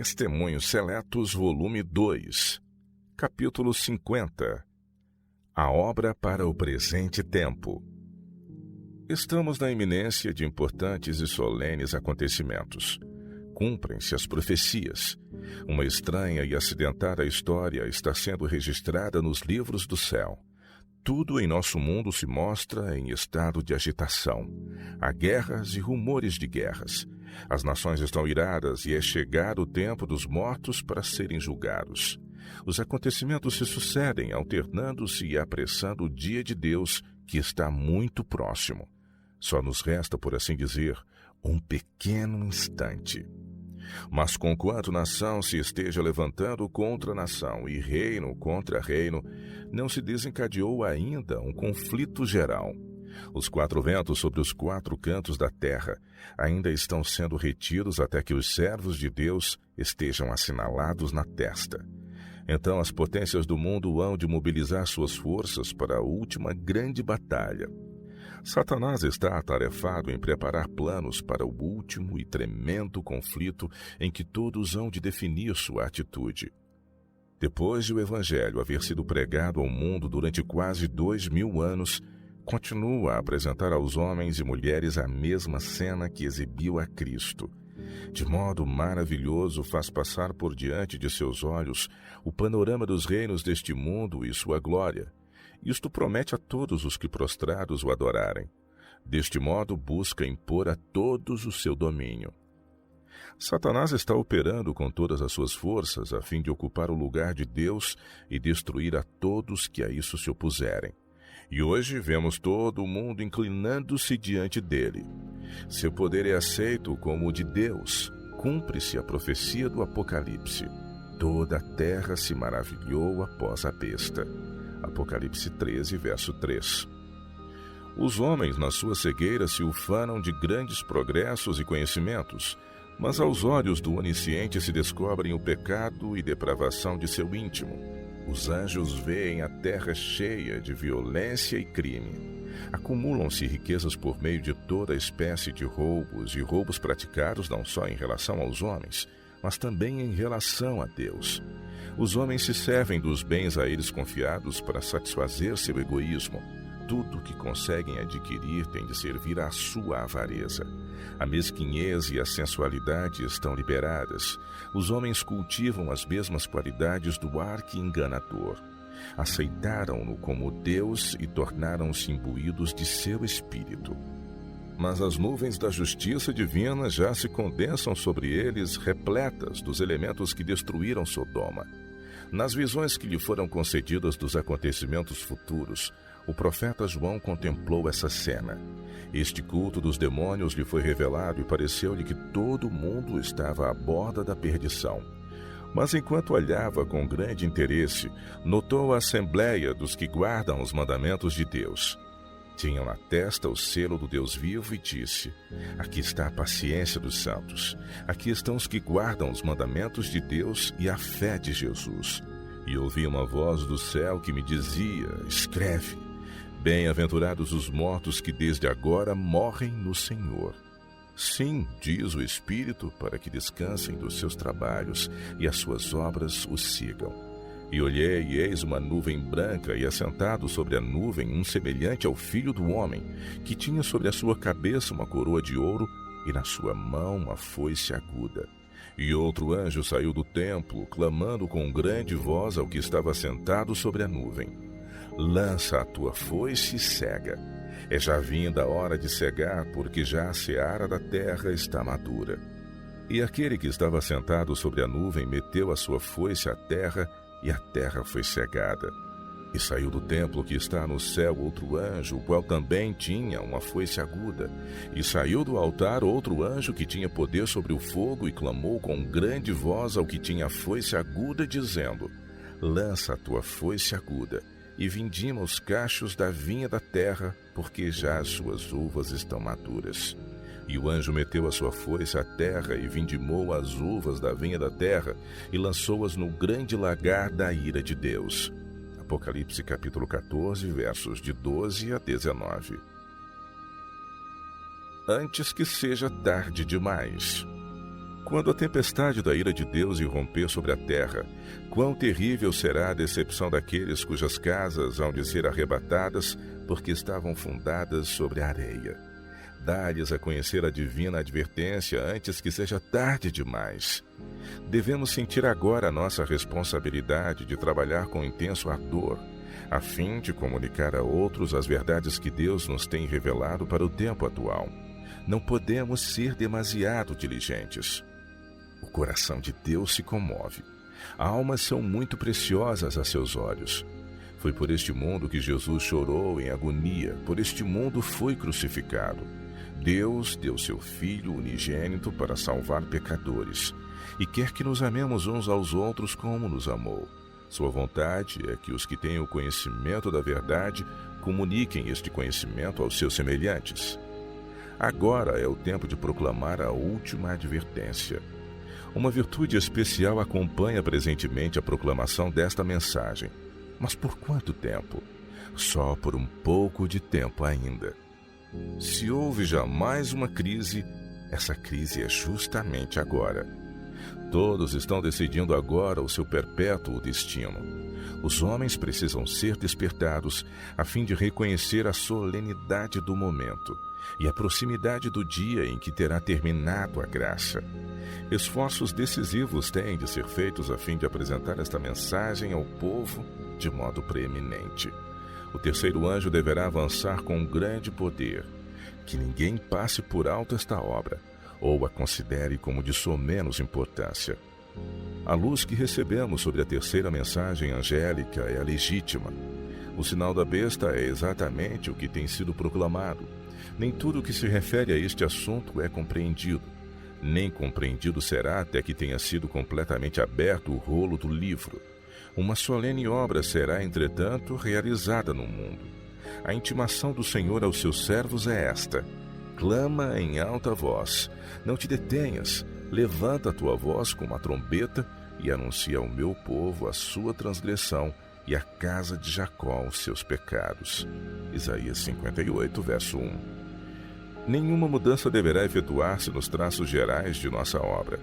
Testemunhos Seletos, volume 2, capítulo 50. A obra para o presente tempo. Estamos na iminência de importantes e solenes acontecimentos. Cumprem-se as profecias. Uma estranha e acidentada história está sendo registrada nos livros do céu. Tudo em nosso mundo se mostra em estado de agitação. Há guerras e rumores de guerras. As nações estão iradas e é chegado o tempo dos mortos para serem julgados. Os acontecimentos se sucedem, alternando-se e apressando o dia de Deus, que está muito próximo. Só nos resta, por assim dizer, um pequeno instante. Mas conquanto nação se esteja levantando contra nação e reino contra reino, não se desencadeou ainda um conflito geral. Os 4 ventos sobre os 4 cantos da terra ainda estão sendo retidos até que os servos de Deus estejam assinalados na testa. Então as potências do mundo hão de mobilizar suas forças para a última grande batalha. Satanás está atarefado em preparar planos para o último e tremendo conflito em que todos hão de definir sua atitude. Depois de o Evangelho haver sido pregado ao mundo durante quase 2000 anos, continua a apresentar aos homens e mulheres a mesma cena que exibiu a Cristo. De modo maravilhoso faz passar por diante de seus olhos o panorama dos reinos deste mundo e sua glória. Isto promete a todos os que prostrados o adorarem. Deste modo busca impor a todos o seu domínio. Satanás está operando com todas as suas forças a fim de ocupar o lugar de Deus e destruir a todos que a isso se opuserem. E hoje vemos todo o mundo inclinando-se diante dele. Seu poder é aceito como o de Deus. Cumpre-se a profecia do Apocalipse. Toda a terra se maravilhou após a besta. Apocalipse 13, verso 3. Os homens, na sua cegueira, se ufanam de grandes progressos e conhecimentos, mas aos olhos do onisciente se descobrem o pecado e depravação de seu íntimo. Os anjos veem a terra cheia de violência e crime. Acumulam-se riquezas por meio de toda espécie de roubos, e roubos praticados não só em relação aos homens, mas também em relação a Deus. Os homens se servem dos bens a eles confiados para satisfazer seu egoísmo. Tudo que conseguem adquirir tem de servir à sua avareza. A mesquinhez e a sensualidade estão liberadas. Os homens cultivam as mesmas qualidades do arqui-enganador. Aceitaram-no como Deus e tornaram-se imbuídos de seu espírito. Mas as nuvens da justiça divina já se condensam sobre eles, repletas dos elementos que destruíram Sodoma. Nas visões que lhe foram concedidas dos acontecimentos futuros, o profeta João contemplou essa cena. Este culto dos demônios lhe foi revelado e pareceu-lhe que todo o mundo estava à borda da perdição. Mas enquanto olhava com grande interesse, notou a assembleia dos que guardam os mandamentos de Deus. Tinham na testa o selo do Deus vivo e disse: aqui está a paciência dos santos. Aqui estão os que guardam os mandamentos de Deus e a fé de Jesus. E ouvi uma voz do céu que me dizia: escreve, bem-aventurados os mortos que desde agora morrem no Senhor. Sim, diz o Espírito, para que descansem dos seus trabalhos e as suas obras os sigam. E olhei, e eis uma nuvem branca, e assentado sobre a nuvem um semelhante ao Filho do Homem, que tinha sobre a sua cabeça uma coroa de ouro, e na sua mão uma foice aguda. E outro anjo saiu do templo, clamando com grande voz ao que estava sentado sobre a nuvem: lança a tua foice e cega. É já vinda a hora de cegar, porque já a seara da terra está madura. E aquele que estava sentado sobre a nuvem meteu a sua foice à terra, e a terra foi cegada. E saiu do templo que está no céu outro anjo, o qual também tinha uma foice aguda. E saiu do altar outro anjo que tinha poder sobre o fogo, e clamou com grande voz ao que tinha a foice aguda, dizendo: lança a tua foice aguda, e vindima os cachos da vinha da terra, porque já as suas uvas estão maduras. E o anjo meteu a sua foice à terra e vindimou as uvas da vinha da terra e lançou-as no grande lagar da ira de Deus. Apocalipse capítulo 14, versos de 12 a 19. Antes que seja tarde demais. Quando a tempestade da ira de Deus irromper sobre a terra, quão terrível será a decepção daqueles cujas casas hão de ser arrebatadas porque estavam fundadas sobre a areia. Dá-lhes a conhecer a divina advertência antes que seja tarde demais. Devemos sentir agora a nossa responsabilidade de trabalhar com intenso ardor, a fim de comunicar a outros as verdades que Deus nos tem revelado para o tempo atual. Não podemos ser demasiado diligentes. O coração de Deus se comove. Almas são muito preciosas a seus olhos. Foi por este mundo que Jesus chorou em agonia, por este mundo foi crucificado. Deus deu seu Filho unigênito para salvar pecadores, e quer que nos amemos uns aos outros como nos amou. Sua vontade é que os que têm o conhecimento da verdade comuniquem este conhecimento aos seus semelhantes. Agora é o tempo de proclamar a última advertência. Uma virtude especial acompanha presentemente a proclamação desta mensagem. Mas por quanto tempo? Só por um pouco de tempo ainda. Se houve jamais uma crise, essa crise é justamente agora. Todos estão decidindo agora o seu perpétuo destino. Os homens precisam ser despertados a fim de reconhecer a solenidade do momento e a proximidade do dia em que terá terminado a graça. Esforços decisivos têm de ser feitos a fim de apresentar esta mensagem ao povo de modo preeminente. O terceiro anjo deverá avançar com grande poder. Que ninguém passe por alto esta obra, ou a considere como de somenos importância. A luz que recebemos sobre a terceira mensagem angélica é a legítima. O sinal da besta é exatamente o que tem sido proclamado. Nem tudo o que se refere a este assunto é compreendido. Nem compreendido será até que tenha sido completamente aberto o rolo do livro. Uma solene obra será, entretanto, realizada no mundo. A intimação do Senhor aos seus servos é esta: clama em alta voz, não te detenhas, levanta a tua voz como a trombeta e anuncia ao meu povo a sua transgressão e à casa de Jacó os seus pecados. Isaías 58, verso 1. Nenhuma mudança deverá efetuar-se nos traços gerais de nossa obra.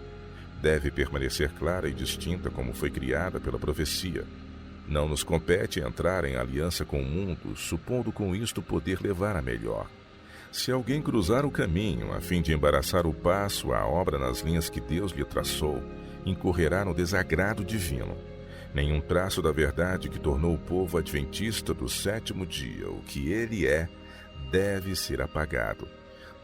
Deve permanecer clara e distinta como foi criada pela profecia. Não nos compete entrar em aliança com o mundo, supondo com isto poder levar a melhor. Se alguém cruzar o caminho a fim de embaraçar o passo à obra nas linhas que Deus lhe traçou, incorrerá no desagrado divino. Nenhum traço da verdade que tornou o povo adventista do sétimo dia o que ele é, deve ser apagado.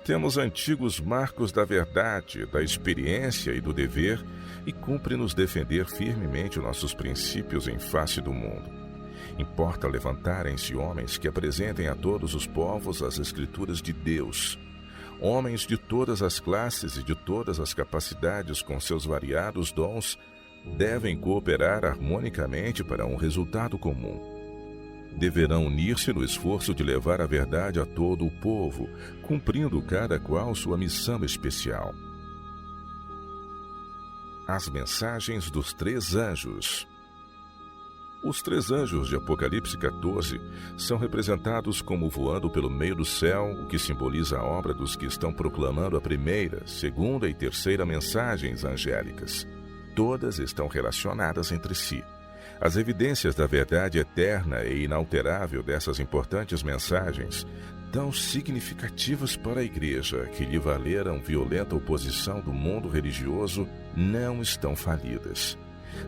Temos antigos marcos da verdade, da experiência e do dever, e cumpre-nos defender firmemente os nossos princípios em face do mundo. Importa levantarem-se homens que apresentem a todos os povos as Escrituras de Deus. Homens de todas as classes e de todas as capacidades com seus variados dons devem cooperar harmonicamente para um resultado comum. Deverão unir-se no esforço de levar a verdade a todo o povo, cumprindo cada qual sua missão especial. As mensagens dos três anjos. Os três anjos de Apocalipse 14 são representados como voando pelo meio do céu, o que simboliza a obra dos que estão proclamando a primeira, segunda e terceira mensagens angélicas. Todas estão relacionadas entre si. As evidências da verdade eterna e inalterável dessas importantes mensagens, tão significativas para a Igreja que lhe valeram violenta oposição do mundo religioso, não estão falidas.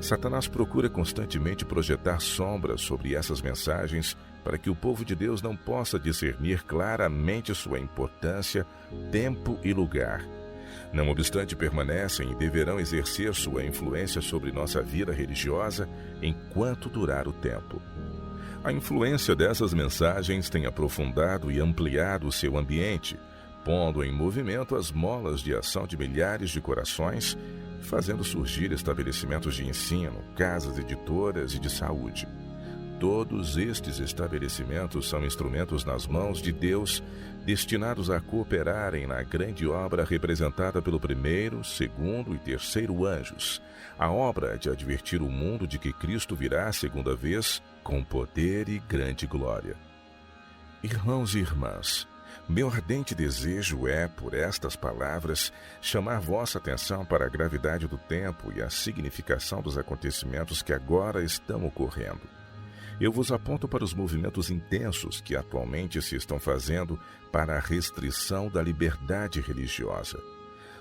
Satanás procura constantemente projetar sombras sobre essas mensagens para que o povo de Deus não possa discernir claramente sua importância, tempo e lugar. Não obstante, permanecem e deverão exercer sua influência sobre nossa vida religiosa enquanto durar o tempo. A influência dessas mensagens tem aprofundado e ampliado o seu ambiente, pondo em movimento as molas de ação de milhares de corações, fazendo surgir estabelecimentos de ensino, casas editoras e de saúde. Todos estes estabelecimentos são instrumentos nas mãos de Deus, destinados a cooperarem na grande obra representada pelo primeiro, segundo e terceiro anjos, a obra de advertir o mundo de que Cristo virá a segunda vez com poder e grande glória. Irmãos e irmãs, Meu ardente desejo é, por estas palavras, chamar vossa atenção para a gravidade do tempo e a significação dos acontecimentos que agora estão ocorrendo. Eu vos aponto para os movimentos intensos que atualmente se estão fazendo para a restrição da liberdade religiosa.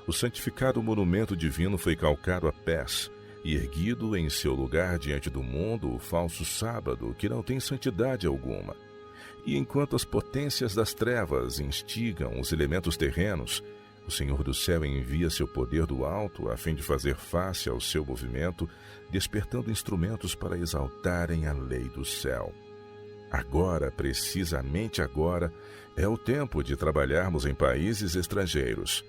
O santificado monumento divino foi calcado a pés e erguido em seu lugar diante do mundo o falso sábado, que não tem santidade alguma. E enquanto as potências das trevas instigam os elementos terrenos, o Senhor do céu envia seu poder do alto a fim de fazer face ao seu movimento, despertando instrumentos para exaltarem a lei do céu. Agora, precisamente agora, é o tempo de trabalharmos em países estrangeiros.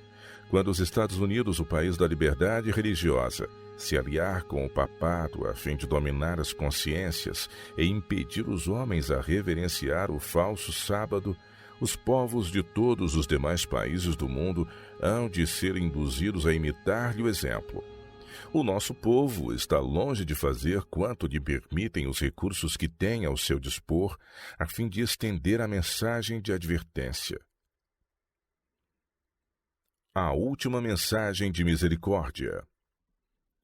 Quando os Estados Unidos, o país da liberdade religiosa, se aliar com o papado a fim de dominar as consciências e impedir os homens a reverenciar o falso sábado, os povos de todos os demais países do mundo hão de ser induzidos a imitar-lhe o exemplo. O nosso povo está longe de fazer quanto lhe permitem os recursos que tem ao seu dispor, a fim de estender a mensagem de advertência. A última mensagem de misericórdia.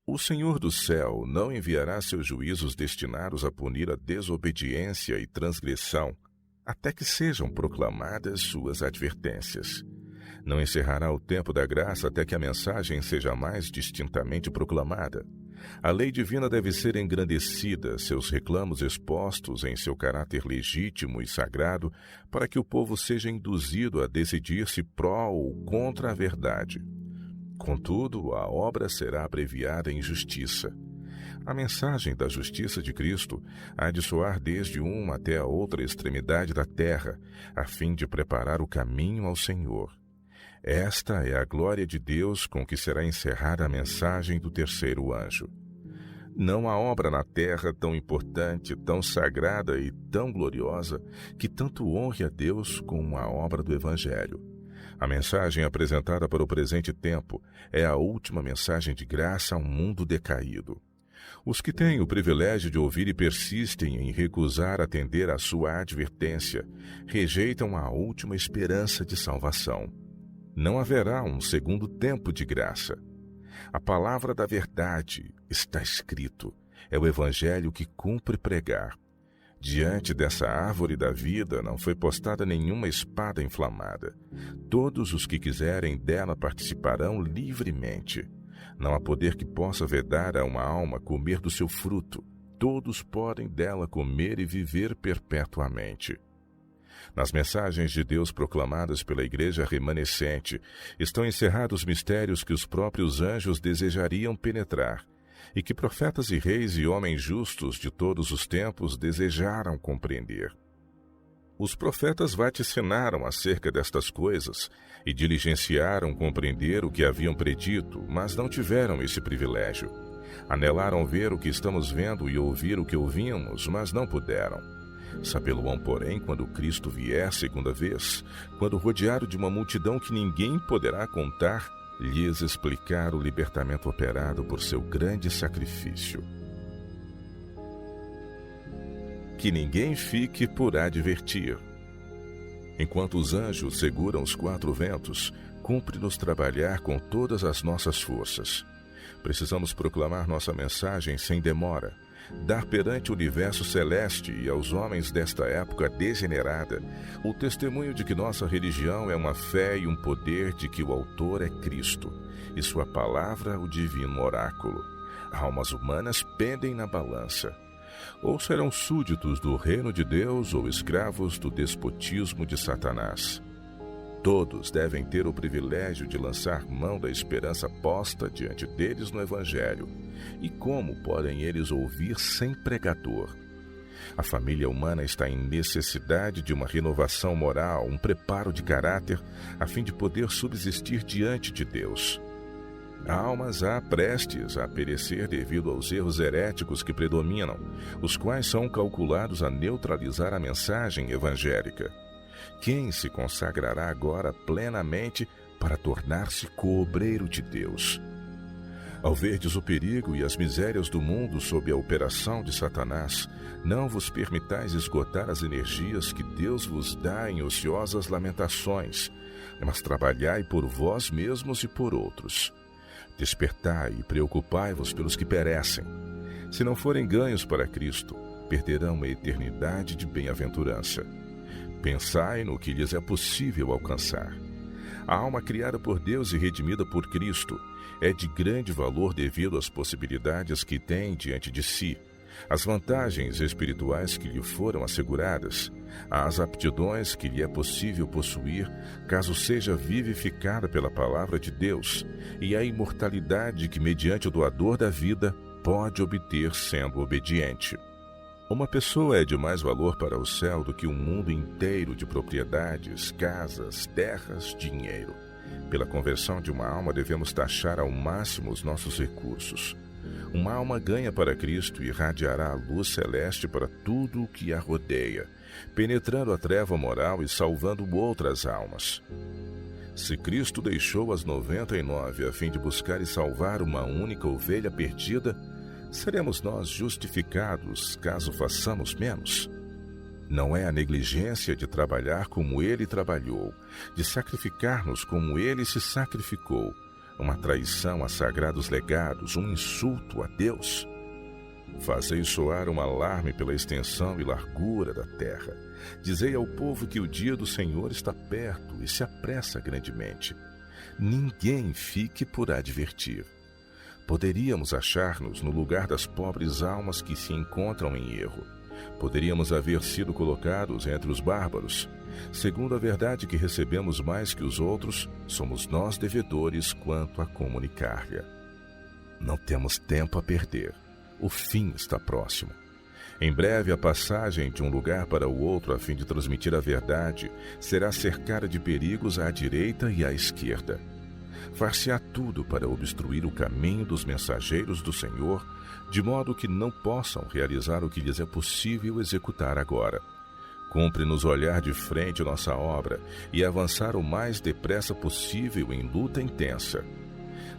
O Senhor do céu não enviará seus juízos destinados a punir a desobediência e transgressão, até que sejam proclamadas suas advertências. Não encerrará o tempo da graça até que a mensagem seja mais distintamente proclamada. A lei divina deve ser engrandecida, seus reclamos expostos em seu caráter legítimo e sagrado, para que o povo seja induzido a decidir-se pró ou contra a verdade. Contudo, a obra será abreviada em justiça. A mensagem da justiça de Cristo há de soar desde uma até a outra extremidade da terra, a fim de preparar o caminho ao Senhor. Esta é a glória de Deus com que será encerrada a mensagem do terceiro anjo. Não há obra na terra tão importante, tão sagrada e tão gloriosa que tanto honre a Deus como a obra do Evangelho. A mensagem apresentada para o presente tempo é a última mensagem de graça a um mundo decaído. Os que têm o privilégio de ouvir e persistem em recusar atender à sua advertência, rejeitam a última esperança de salvação. Não haverá um segundo tempo de graça. A palavra da verdade está escrito, é o Evangelho que cumpre pregar. Diante dessa árvore da vida não foi postada nenhuma espada inflamada. Todos os que quiserem dela participarão livremente. Não há poder que possa vedar a uma alma comer do seu fruto. Todos podem dela comer e viver perpetuamente. Nas mensagens de Deus proclamadas pela Igreja remanescente, estão encerrados mistérios que os próprios anjos desejariam penetrar, e que profetas e reis e homens justos de todos os tempos desejaram compreender. Os profetas vaticinaram acerca destas coisas e diligenciaram compreender o que haviam predito, mas não tiveram esse privilégio. Anelaram ver o que estamos vendo e ouvir o que ouvimos, mas não puderam. Sabê-lo-ão, porém, quando Cristo vier segunda vez, quando rodeado de uma multidão que ninguém poderá contar, lhes explicar o libertamento operado por seu grande sacrifício. Que ninguém fique por advertir. Enquanto os anjos seguram os quatro ventos, cumpre-nos trabalhar com todas as nossas forças. Precisamos proclamar nossa mensagem sem demora, dar perante o universo celeste e aos homens desta época degenerada o testemunho de que nossa religião é uma fé e um poder de que o autor é Cristo, e sua palavra o divino oráculo. Almas humanas pendem na balança. Ou serão súditos do reino de Deus ou escravos do despotismo de Satanás. Todos devem ter o privilégio de lançar mão da esperança posta diante deles no Evangelho. E como podem eles ouvir sem pregador? A família humana está em necessidade de uma renovação moral, um preparo de caráter, a fim de poder subsistir diante de Deus. Há almas há prestes a perecer devido aos erros heréticos que predominam, os quais são calculados a neutralizar a mensagem evangélica. Quem se consagrará agora plenamente para tornar-se coobreiro de Deus? Ao verdes o perigo e as misérias do mundo sob a operação de Satanás, não vos permitais esgotar as energias que Deus vos dá em ociosas lamentações, mas trabalhai por vós mesmos e por outros. Despertai e preocupai-vos pelos que perecem. Se não forem ganhos para Cristo, perderão a eternidade de bem-aventurança. Pensai no que lhes é possível alcançar. A alma criada por Deus e redimida por Cristo é de grande valor devido às possibilidades que tem diante de si, às vantagens espirituais que lhe foram asseguradas, às aptidões que lhe é possível possuir caso seja vivificada pela palavra de Deus e à imortalidade que, mediante o doador da vida, pode obter sendo obediente. Uma pessoa é de mais valor para o céu do que um mundo inteiro de propriedades, casas, terras, dinheiro. Pela conversão de uma alma, devemos taxar ao máximo os nossos recursos. Uma alma ganha para Cristo e irradiará a luz celeste para tudo o que a rodeia, penetrando a treva moral e salvando outras almas. Se Cristo deixou as 99 a fim de buscar e salvar uma única ovelha perdida, seremos nós justificados caso façamos menos? Não é a negligência de trabalhar como ele trabalhou, de sacrificar-nos como ele se sacrificou, uma traição a sagrados legados, um insulto a Deus? Fazei soar um alarme pela extensão e largura da terra. Dizei ao povo que o dia do Senhor está perto e se apressa grandemente. Ninguém fique por advertir. Poderíamos achar-nos no lugar das pobres almas que se encontram em erro. Poderíamos haver sido colocados entre os bárbaros. Segundo a verdade que recebemos mais que os outros, somos nós devedores quanto a comunicar-lhe. Não temos tempo a perder. O fim está próximo. Em breve, a passagem de um lugar para o outro a fim de transmitir a verdade será cercada de perigos à direita e à esquerda. Far-se-á tudo para obstruir o caminho dos mensageiros do Senhor, de modo que não possam realizar o que lhes é possível executar agora. Cumpre-nos olhar de frente nossa obra e avançar o mais depressa possível em luta intensa.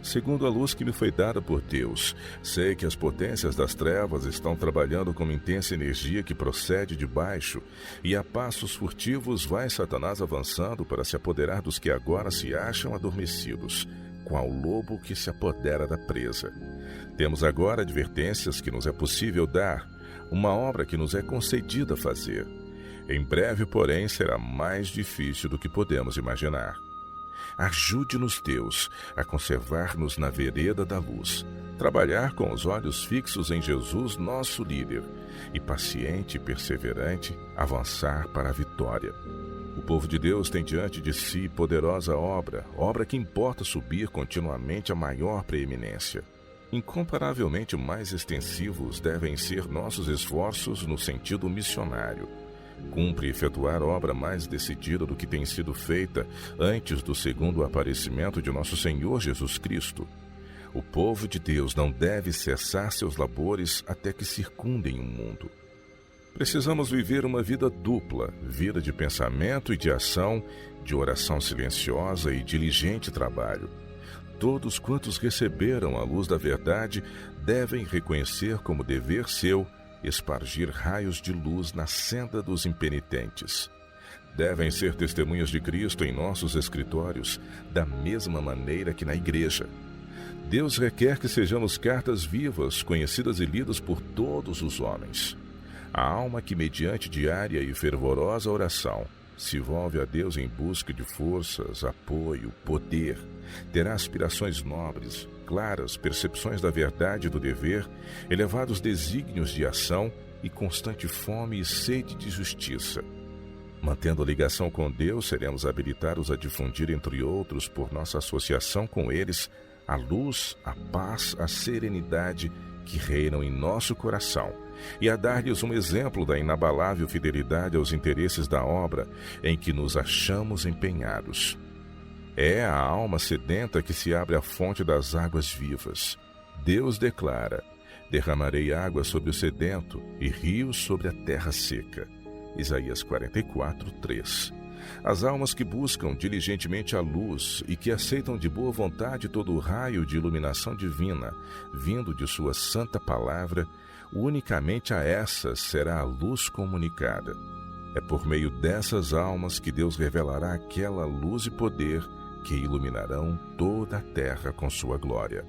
Segundo a luz que me foi dada por Deus, sei que as potências das trevas estão trabalhando com intensa energia que procede de baixo, e a passos furtivos vai Satanás avançando para se apoderar dos que agora se acham adormecidos, qual lobo que se apodera da presa. Temos agora advertências que nos é possível dar, uma obra que nos é concedida fazer. Em breve, porém, será mais difícil do que podemos imaginar. Ajude-nos, Deus, a conservar-nos na vereda da luz, trabalhar com os olhos fixos em Jesus, nosso líder, e paciente e perseverante, avançar para a vitória. O povo de Deus tem diante de si poderosa obra que importa subir continuamente a maior preeminência. Incomparavelmente mais extensivos devem ser nossos esforços no sentido missionário. Cumpre efetuar obra mais decidida do que tem sido feita antes do segundo aparecimento de nosso Senhor Jesus Cristo. O povo de Deus não deve cessar seus labores até que circundem o mundo. Precisamos viver uma vida dupla, vida de pensamento e de ação, de oração silenciosa e diligente trabalho. Todos quantos receberam a luz da verdade devem reconhecer como dever seu espargir raios de luz na senda dos impenitentes. Devem ser testemunhas de Cristo em nossos escritórios, da mesma maneira que na igreja. Deus requer que sejamos cartas vivas, conhecidas e lidas por todos os homens. A alma que, mediante diária e fervorosa oração, se volve a Deus em busca de forças, apoio, poder, terá aspirações nobres, claras percepções da verdade e do dever, elevados desígnios de ação e constante fome e sede de justiça. Mantendo a ligação com Deus, seremos habilitados a difundir, entre outros, por nossa associação com eles, a luz, a paz, a serenidade que reinam em nosso coração, e a dar-lhes um exemplo da inabalável fidelidade aos interesses da obra em que nos achamos empenhados. É a alma sedenta que se abre à fonte das águas vivas. Deus declara: derramarei água sobre o sedento e rios sobre a terra seca. Isaías 44:3. As almas que buscam diligentemente a luz e que aceitam de boa vontade todo o raio de iluminação divina, vindo de sua santa palavra, unicamente a essas será a luz comunicada. É por meio dessas almas que Deus revelará aquela luz e poder que iluminarão toda a terra com sua glória.